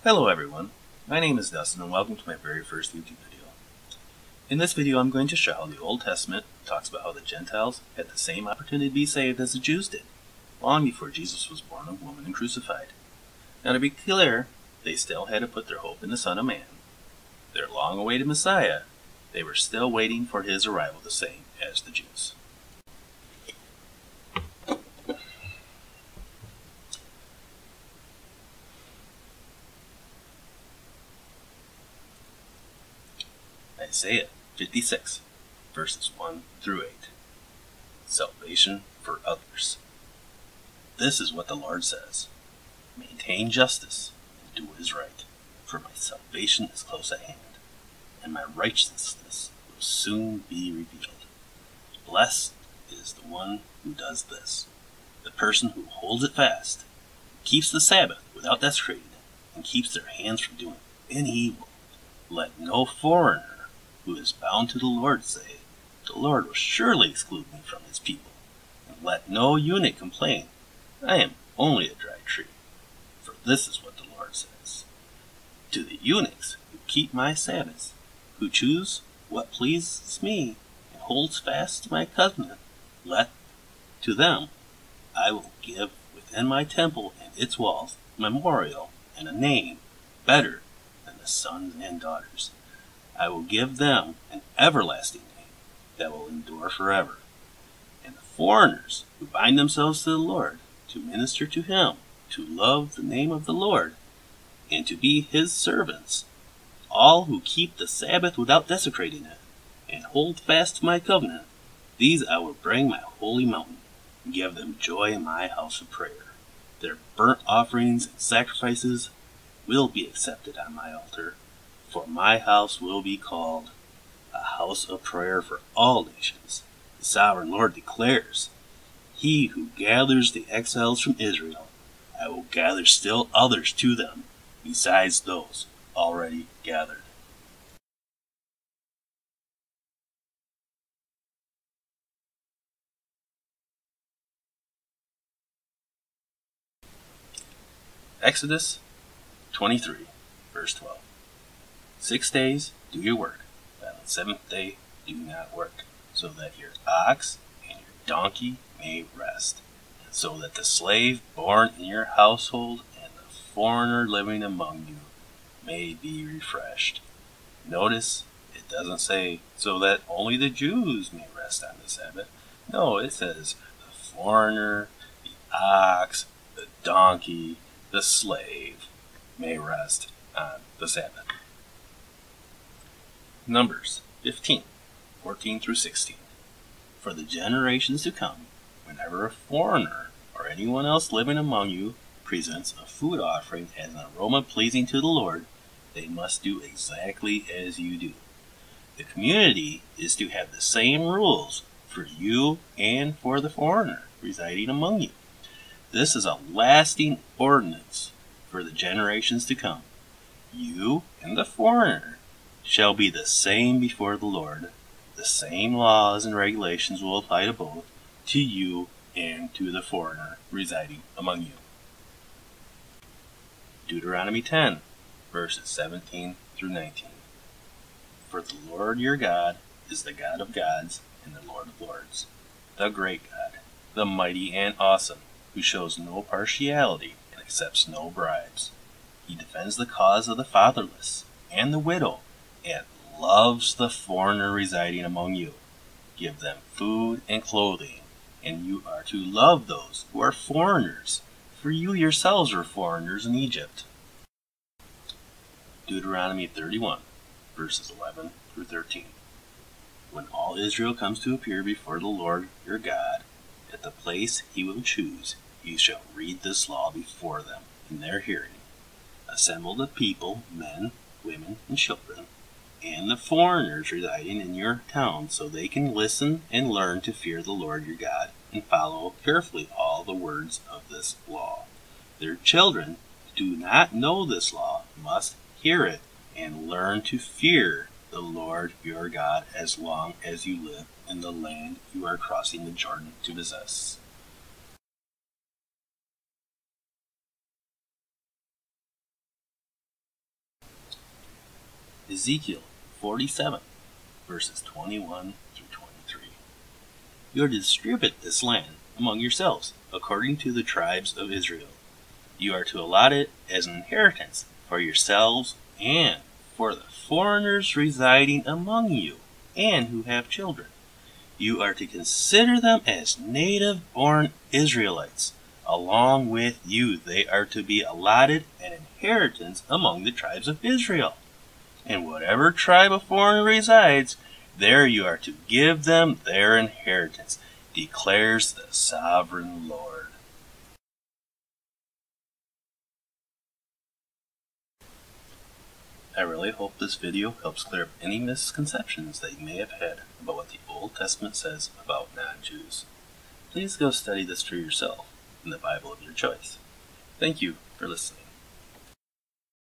Hello everyone, my name is Dustin and welcome to my very first YouTube video. In this video I'm going to show how the Old Testament talks about how the Gentiles had the same opportunity to be saved as the Jews did, long before Jesus was born of woman and crucified. Now to be clear, they still had to put their hope in the Son of Man. Their long-awaited Messiah, they were still waiting for his arrival the same as the Jews. Isaiah 56, verses 1 through 8. Salvation for others. This is what the Lord says. Maintain justice and do what is right, for my salvation is close at hand, and my righteousness will soon be revealed. Blessed is the one who does this, the person who holds it fast, keeps the Sabbath without desecrating it, and keeps their hands from doing any evil. Let no foreigner who is bound to the Lord say, the Lord will surely exclude me from his people. And let no eunuch complain, I am only a dry tree. For this is what the Lord says. To the eunuchs who keep my Sabbaths, who choose what pleases me, and holds fast to my covenant, to them I will give within my temple and its walls a memorial and a name better than the sons and daughters. I will give them an everlasting name that will endure forever. And the foreigners who bind themselves to the Lord, to minister to him, to love the name of the Lord, and to be his servants, all who keep the Sabbath without desecrating it, and hold fast to my covenant, these I will bring my holy mountain, and give them joy in my house of prayer. Their burnt offerings and sacrifices will be accepted on my altar, for my house will be called a house of prayer for all nations. The sovereign Lord declares, he who gathers the exiles from Israel, I will gather still others to them, besides those already gathered. Exodus 23, verse 12. 6 days do your work, but on the seventh day do not work, so that your ox and your donkey may rest, and so that the slave born in your household and the foreigner living among you may be refreshed. Notice it doesn't say so that only the Jews may rest on the Sabbath. No, it says the foreigner, the ox, the donkey, the slave may rest on the Sabbath. Numbers 15, 14 through 16. For the generations to come, whenever a foreigner or anyone else living among you presents a food offering as an aroma pleasing to the Lord, they must do exactly as you do. The community is to have the same rules for you and for the foreigner residing among you. This is a lasting ordinance for the generations to come. You and the foreigner shall be the same before the Lord. The same laws and regulations will apply to both, to you and to the foreigner residing among you. Deuteronomy 10, verses 17 through 19. For the Lord your God is the God of gods and the Lord of lords, the great God, the mighty and awesome, who shows no partiality and accepts no bribes. He defends the cause of the fatherless and the widow, and loves the foreigner residing among you. Give them food and clothing, and you are to love those who are foreigners, for you yourselves were foreigners in Egypt. Deuteronomy 31, verses 11 through 13. When all Israel comes to appear before the Lord your God, at the place he will choose, you shall read this law before them in their hearing. Assemble the people, men, women, and children, and the foreigners residing in your town, so they can listen and learn to fear the Lord your God and follow carefully all the words of this law. Their children who do not know this law must hear it and learn to fear the Lord your God as long as you live in the land you are crossing the Jordan to possess. Ezekiel 47, verses 21 through 23. You are to distribute this land among yourselves, according to the tribes of Israel. You are to allot it as an inheritance for yourselves and for the foreigners residing among you and who have children. You are to consider them as native-born Israelites. Along with you, they are to be allotted an inheritance among the tribes of Israel. In whatever tribe a foreigner resides, there you are to give them their inheritance, declares the sovereign Lord. I really hope this video helps clear up any misconceptions that you may have had about what the Old Testament says about non-Jews. Please go study this for yourself in the Bible of your choice. Thank you for listening.